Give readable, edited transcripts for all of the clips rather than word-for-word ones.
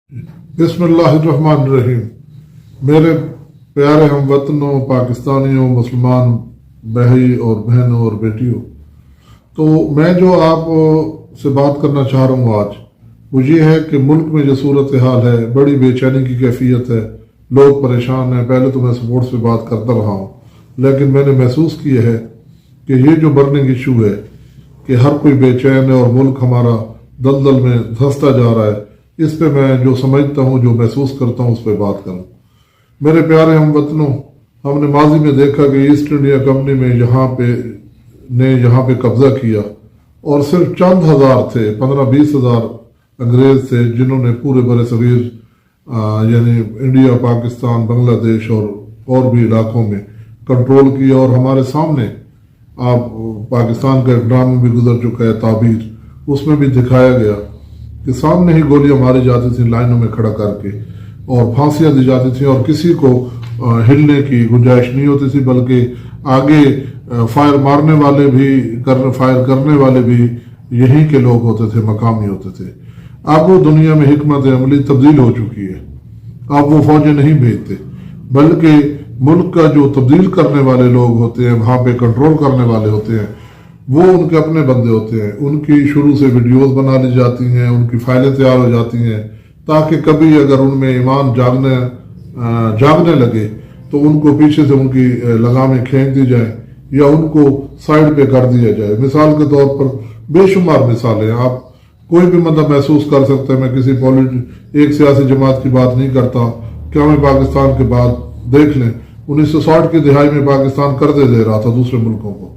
बिस्मिल्लाहिर्रहमानिर्रहीम। मेरे प्यारे हम वतनों, पाकिस्तानियों, मुसलमान भाई और बहनों और बेटियों, तो मैं जो आप से बात करना चाह रहा हूँ आज वो ये है कि मुल्क में जो सूरत हाल है, बड़ी बेचैनी की कैफियत है, लोग परेशान हैं। पहले तो मैं स्पोर्ट्स पे बात करता रहा हूँ, लेकिन मैंने महसूस किया है कि ये जो बर्निंग इशू है कि हर कोई बेचैन है और मुल्क हमारा दलदल में धंसता जा रहा है, इस पे मैं जो समझता हूँ, जो महसूस करता हूँ, उस पर बात करूँ। मेरे प्यारे हम वतनों, हमने माजी में देखा कि ईस्ट इंडिया कंपनी में यहाँ पे कब्जा किया और सिर्फ चंद हजार थे, 15-20 हजार अंग्रेज थे जिन्होंने पूरे बड़े सगीर यानी इंडिया, पाकिस्तान, बांग्लादेश और भी इलाकों में कंट्रोल किया। और हमारे सामने आप पाकिस्तान का एक ड्रामा भी गुजर चुका है, ताबीर, उसमें भी दिखाया गया कि सामने ही गोलियां मारी जाती थी लाइनों में खड़ा करके और फांसियां दी जाती थी और किसी को हिलने की गुंजाइश नहीं होती थी, बल्कि आगे फायर करने वाले भी यहीं के लोग होते थे, मकामी होते थे। अब वो दुनिया में हिकमत अमली तब्दील हो चुकी है। अब वो फौजें नहीं भेजते, बल्कि मुल्क का जो तब्दील करने वाले लोग होते हैं, वहां पे कंट्रोल करने वाले होते हैं, वो उनके अपने बंदे होते हैं। उनकी शुरू से वीडियोस बना ली जाती हैं, उनकी फाइलें तैयार हो जाती हैं, ताकि कभी अगर उनमें ईमान जागने लगे तो उनको पीछे से उनकी लगामें खींच दी जाए या उनको साइड पे कर दिया जाए। मिसाल के तौर पर बेशुमार मिसालें आप कोई भी मतलब महसूस कर सकते हैं। मैं किसी एक सियासी जमात की बात नहीं करता। क्या मैं पाकिस्तान के बाद देख लें, 1960 की दिहाई में पाकिस्तान कर्जे दे रहा था दूसरे मुल्कों को,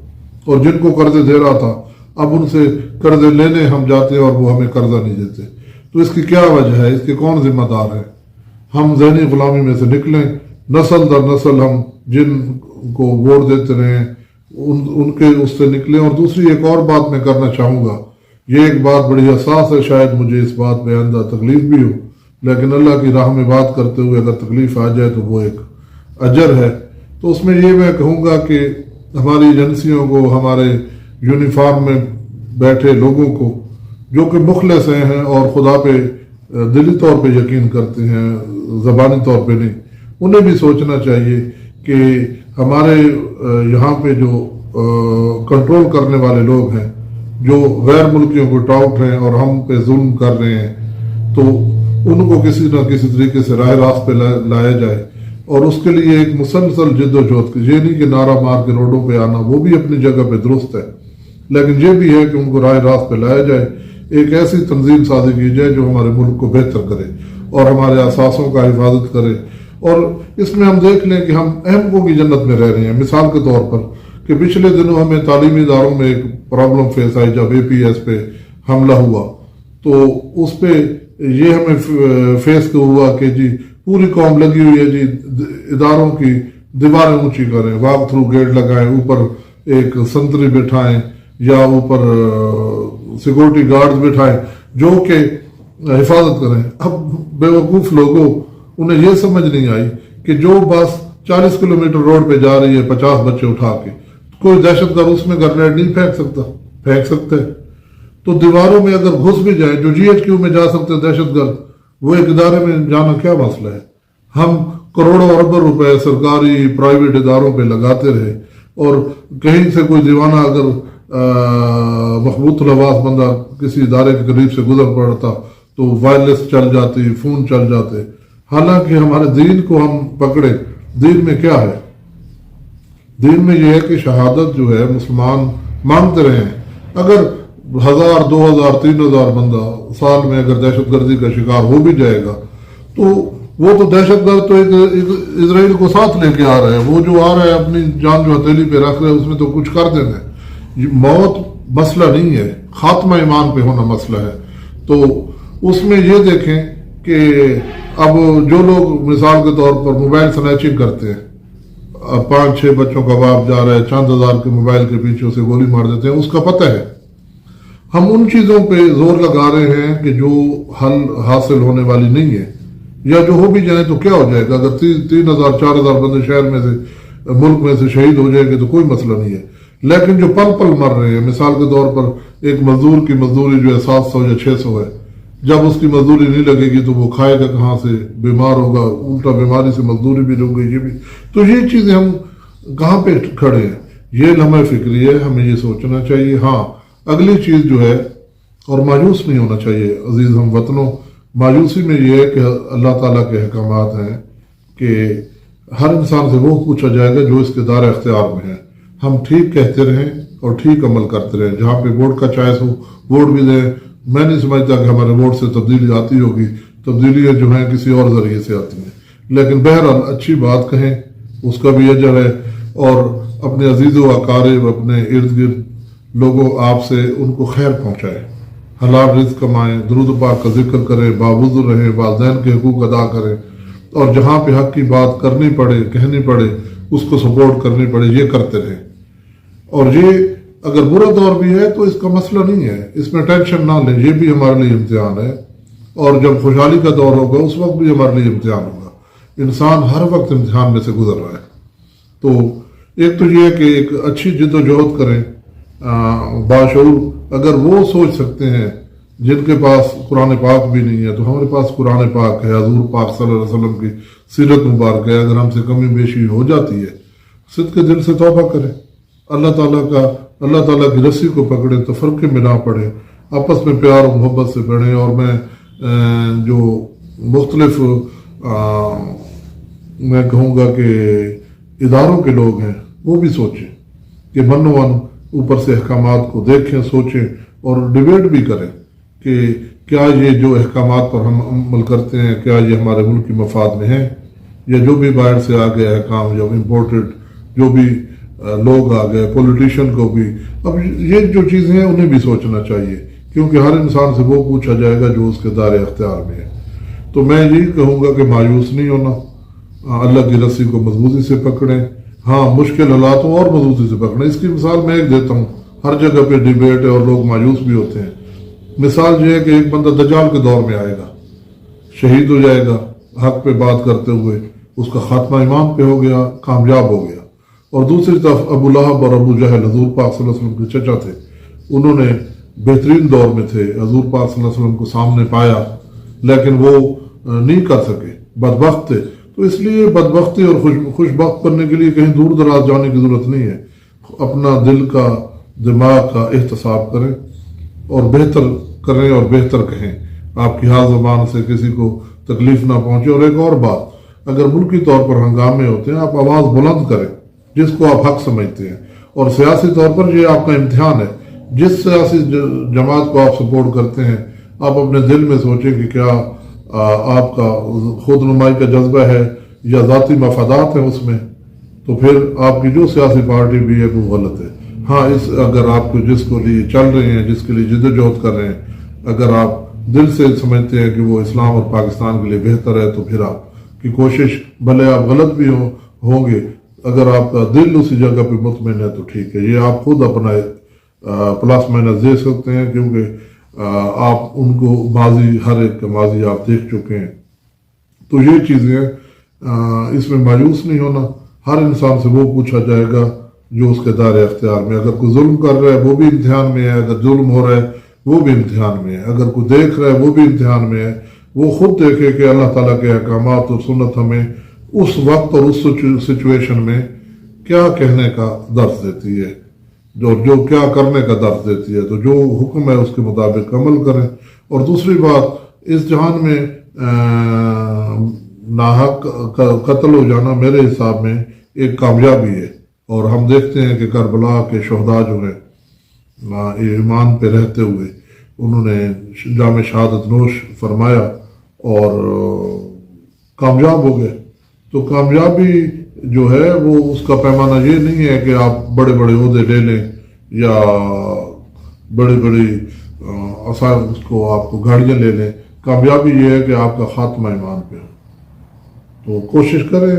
और जिनको कर्जे दे रहा था अब उनसे कर्जे लेने हम जाते हैं और वो हमें कर्जा नहीं देते। तो इसकी क्या वजह है, इसके कौन जिम्मेदार है? हम ज़हनी गुलामी में से निकलें, नस्ल दर नस्ल हम जिनको वोट देते रहे उनके उससे निकलें। और दूसरी एक और बात मैं करना चाहूँगा, ये एक बात बड़ी हसास है, शायद मुझे इस बात में आइंदा तकलीफ भी हो, लेकिन अल्लाह की राह में बात करते हुए अगर तकलीफ आ जाए तो वो एक अजर है। तो उसमें ये मैं कहूँगा कि हमारी एजेंसियों को, हमारे यूनिफॉर्म में बैठे लोगों को जो कि मुखलिस हैं और खुदा पे दिली तौर पे यकीन करते हैं, ज़बानी तौर पे नहीं, उन्हें भी सोचना चाहिए कि हमारे यहाँ पे जो कंट्रोल करने वाले लोग हैं, जो गैर मुल्कियों को टाउट हैं और हम पे जुल्म कर रहे हैं, तो उनको किसी न किसी तरीके से राह रास्त पे लाया जाए। और उसके लिए एक मुसलसल जिद्दोजहद, ये नहीं कि नारा मार के रोडों पे आना, वो भी अपनी जगह पे दुरुस्त है, लेकिन ये भी है कि उनको राह रास्त पे लाया जाए। एक ऐसी तंजीम साजी की जाए जो हमारे मुल्क को बेहतर करे और हमारे असासों का हिफाजत करे। और इसमें हम देख लें कि हम अहमकों की जन्नत में रह रहे हैं। मिसाल के तौर पर कि पिछले दिनों हमें तालीमी इदारों में एक प्रॉब्लम फेस आई जब APS पे हमला हुआ, तो उस पे ये हमें फेस हुआ कि जी पूरी कौम लगी हुई है जी इदारों की दीवारें ऊंची करें, वॉक थ्रू गेट लगाएं, ऊपर एक संतरी बिठाएं या ऊपर सिक्योरिटी गार्ड्स बिठाएं जो कि हिफाजत करें। अब बेवकूफ लोगों, उन्हें यह समझ नहीं आई कि जो बस 40 किलोमीटर रोड पे जा रही है 50 बच्चे उठा के, कोई दहशतगर्द उसमें ग्रेनेड नहीं फेंक सकते। तो दीवारों में अगर घुस भी जाए, जो GHQ में जा सकते दहशतगर्द, वो एक इदारे में जाना क्या मसला है? हम करोड़ों अरबों रुपए सरकारी प्राइवेट इदारों पे लगाते रहे और कहीं से कोई दीवाना अगर महबूत लवास बंदा किसी इदारे के करीब से गुजर पड़ता तो वायरलेस चल जाती, फोन चल जाते। हालांकि हमारे दीन को हम पकड़े, दीन में क्या है? दीन में यह है कि शहादत जो है मुसलमान मांगते रहे हैं। अगर 1000, 2000, 3000 बंदा साल में अगर दहशतगर्दी का शिकार हो भी जाएगा तो वो तो दहशतगर्द तो एक इजराइल को साथ लेके आ रहा है, वो जो आ रहा है अपनी जान जो हथेली पे रख रहे हैं उसमें तो कुछ कर देना है। मौत मसला नहीं है, खात्मा ईमान पे होना मसला है। तो उसमें ये देखें कि अब जो लोग मिसाल के तौर पर मोबाइल स्नैचिंग करते हैं, 5-6 बच्चों का बाप जा रहा है, चंद हजार के मोबाइल के पीछे उसे गोली मार देते हैं, उसका पता है। हम उन चीजों पे जोर लगा रहे हैं कि जो हल हासिल होने वाली नहीं है, या जो हो भी जाए तो क्या हो जाएगा? अगर 3000, 4000 बंदे शहर में से, मुल्क में से शहीद हो जाएंगे तो कोई मसला नहीं है। लेकिन जो पल पल मर रहे हैं, मिसाल के तौर पर एक मजदूर की मजदूरी जो है 700 या 600 है, جب اس کی مزدوری نہیں لگے گی تو وہ کھائے گا کہاں سے، بیمار ہوگا، الٹا بیماری سے مزدوری بھی رک گئی، یہ بھی. تو یہ چیزیں ہم کہاں پہ کھڑے ہیں؟ یہ لمحہ فکری ہے، ہمیں یہ سوچنا چاہیے. ہاں اگلی چیز جو ہے، اور مایوس نہیں ہونا چاہیے عزیز ہم وطنوں. مایوسی میں یہ ہے کہ اللہ تعالیٰ کے احکامات ہیں کہ ہر انسان سے وہ پوچھا جائے گا جو اس کے دائرہ اختیار میں ہے. ہم ٹھیک کہتے رہیں اور ٹھیک عمل کرتے رہیں. جہاں پہ ووٹ کا چوائس ہو ووٹ بھی دیں. میں نہیں سمجھتا کہ ہمارے ووٹ سے تبدیلی آتی ہوگی. تبدیلیاں جو ہیں کسی اور ذریعے سے آتی ہیں. لیکن بہرحال اچھی بات کہیں، اس کا بھی اجر ہے. اور اپنے عزیز و اقارب، اپنے ارد گرد لوگوں آپ سے ان کو خیر پہنچائیں، حلال رزق کمائیں، درود و پاک کا ذکر کریں، باوضو رہیں، والدین کے حقوق ادا کریں، اور جہاں پہ حق کی بات کرنی پڑے، کہنی پڑے، اس کو سپورٹ کرنی پڑے، یہ کرتے رہیں. اور یہ اگر برا دور بھی ہے تو اس کا مسئلہ نہیں ہے، اس میں ٹینشن نہ لیں، یہ بھی ہمارے لیے امتحان ہے. اور جب خوشحالی کا دور ہوگا اس وقت بھی ہمارے لیے امتحان ہوگا. انسان ہر وقت امتحان میں سے گزر رہا ہے. تو ایک تو یہ ہے کہ ایک اچھی جد و جہد کریں باشعور. اگر وہ سوچ سکتے ہیں جن کے پاس قرآن پاک بھی نہیں ہے، تو ہمارے پاس قرآن پاک ہے، حضور پاک صلی اللہ علیہ وسلم کی سیرت مبارک ہے. اگر ہم سے کمی بیشی ہو جاتی ہے، صدق کے دل سے توبہ کریں، اللہ تعالیٰ کی رسی کو پکڑیں، تفرقے میں نہ پڑیں، آپس میں پیار و محبت سے بڑھیں. اور میں جو مختلف میں کہوں گا کہ اداروں کے لوگ ہیں وہ بھی سوچیں کہ من و من اوپر سے احکامات کو دیکھیں، سوچیں اور ڈیبیٹ بھی کریں کہ کیا یہ جو احکامات پر ہم عمل کرتے ہیں کیا یہ ہمارے ملک کی مفاد میں ہیں، یا جو بھی باہر سے آ گئے احکام یا امپورٹڈ جو بھی لوگ آ گئے، پولیٹیشین کو بھی. اب یہ جو چیزیں ہیں انہیں بھی سوچنا چاہیے، کیونکہ ہر انسان سے وہ پوچھا جائے گا جو اس کے دائرہ اختیار میں ہے. تو میں یہی کہوں گا کہ مایوس نہیں ہونا، اللہ کی رسی کو مضبوطی سے پکڑیں. ہاں مشکل حالاتوں اور مضبوطی سے پکڑیں. اس کی مثال میں ایک دیتا ہوں. ہر جگہ پہ ڈیبیٹ ہے اور لوگ مایوس بھی ہوتے ہیں. مثال یہ ہے کہ ایک بندہ دجال کے دور میں آئے گا، شہید ہو جائے گا حق پہ بات کرتے ہوئے، اس کا خاتمہ ایمان پہ ہو گیا، کامیاب ہو گیا. اور دوسری طرف ابو لہب اور ابو جہل حضور پاک صلی اللہ علیہ وسلم کے چچا تھے، انہوں نے بہترین دور میں تھے، حضور پاک صلی اللہ علیہ وسلم کو سامنے پایا لیکن وہ نہیں کر سکے، بدبخت تھے. تو اس لیے بدبختی اور خوش بخت کرنے کے لیے کہیں دور دراز جانے کی ضرورت نہیں ہے. اپنا دل کا دماغ کا احتساب کریں اور بہتر کریں اور بہتر کہیں. آپ کی ہر زبان سے کسی کو تکلیف نہ پہنچے. اور ایک اور بات، اگر ملکی طور پر ہنگامے ہوتے ہیں آپ آواز بلند کریں جس کو آپ حق سمجھتے ہیں. اور سیاسی طور پر یہ آپ کا امتحان ہے. جس سیاسی جماعت کو آپ سپورٹ کرتے ہیں آپ اپنے دل میں سوچیں کہ کیا آپ کا خود نمائی کا جذبہ ہے یا ذاتی مفادات ہیں اس میں، تو پھر آپ کی جو سیاسی پارٹی بھی ہے وہ غلط ہے. ہاں اگر آپ کو جس کو لیے چل رہے ہیں، جس کے لیے جد و جہد کر رہے ہیں، اگر آپ دل سے سمجھتے ہیں کہ وہ اسلام اور پاکستان کے لیے بہتر ہے، تو پھر آپ کی کوشش بھلے آپ غلط بھی ہوں گے، اگر آپ کا دل اسی جگہ پہ مطمئن ہے تو ٹھیک ہے. یہ آپ خود اپنا پلس مائنس دے سکتے ہیں، کیونکہ آپ ان کو ماضی، ہر ایک کا ماضی آپ دیکھ چکے ہیں. تو یہ چیزیں اس میں مایوس نہیں ہونا. ہر انسان سے وہ پوچھا جائے گا جو اس کے دائرہ اختیار میں. اگر کوئی ظلم کر رہا ہے وہ بھی امتحان میں ہے، اگر ظلم ہو رہا ہے وہ بھی امتحان میں ہے، اگر کوئی دیکھ رہا ہے وہ بھی امتحان میں ہے. وہ خود دیکھے کہ اللہ تعالیٰ کے احکامات اور سنت ہمیں اس وقت اور اس سچویشن میں کیا کہنے کا درس دیتی ہے، جو کیا کرنے کا درس دیتی ہے. تو جو حکم ہے اس کے مطابق عمل کریں. اور دوسری بات، اس جہان میں ناحق قتل ہو جانا میرے حساب میں ایک کامیابی ہے. اور ہم دیکھتے ہیں کہ کربلا کے شہداء جو ہیں ایمان پہ رہتے ہوئے انہوں نے جام شہادت نوش فرمایا اور کامیاب ہو گئے. تو کامیابی جو ہے وہ اس کا پیمانہ یہ نہیں ہے کہ آپ بڑے بڑے عہدے لے لیں یا بڑی بڑی اس کو آپ کو گاڑیاں لے لیں. کامیابی یہ ہے کہ آپ کا خاتمہ ایمان پہ ہو. تو کوشش کریں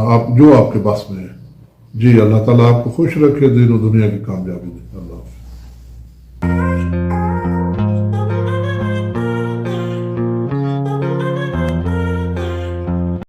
آپ جو آپ کے پاس میں ہے. جی اللہ تعالیٰ آپ کو خوش رکھے، دین و دنیا کی کامیابی دے. اللہ